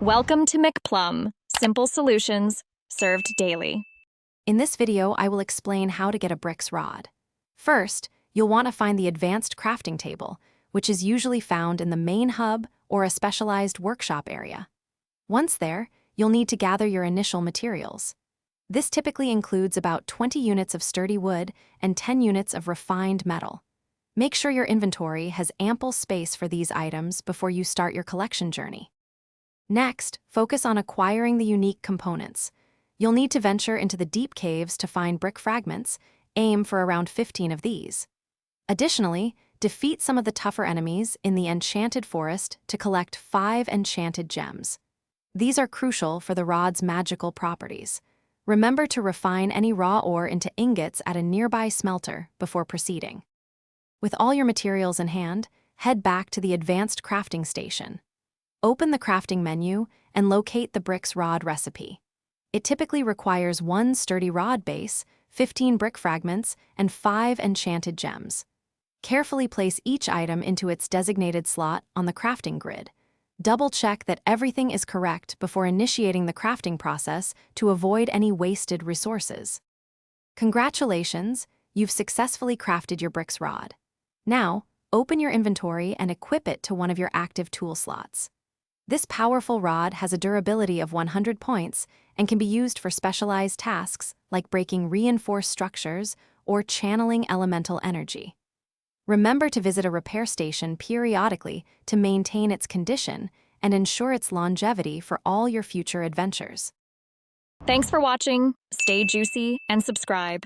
Welcome to McPlum, simple solutions served daily. In this video, I will explain how to get a bricks rod. First, you'll want to find the advanced crafting table, which is usually found in the main hub or a specialized workshop area. Once there, you'll need to gather your initial materials. This typically includes about 20 units of sturdy wood and 10 units of refined metal. Make sure your inventory has ample space for these items before you start your collection journey. Next, focus on acquiring the unique components. You'll need to venture into the deep caves to find brick fragments. Aim for around 15 of these. Additionally, defeat some of the tougher enemies in the Enchanted Forest to collect 5 enchanted gems. These are crucial for the rod's magical properties. Remember to refine any raw ore into ingots at a nearby smelter before proceeding. With all your materials in hand, head back to the advanced crafting station. Open the crafting menu and locate the bricks rod recipe. It typically requires 1 sturdy rod base, 15 brick fragments, and 5 enchanted gems. Carefully place each item into its designated slot on the crafting grid. Double-check that everything is correct before initiating the crafting process to avoid any wasted resources. Congratulations, you've successfully crafted your bricks rod. Now, open your inventory and equip it to one of your active tool slots. This powerful rod has a durability of 100 points and can be used for specialized tasks like breaking reinforced structures or channeling elemental energy. Remember to visit a repair station periodically to maintain its condition and ensure its longevity for all your future adventures. Thanks for watching. Stay juicy and subscribe.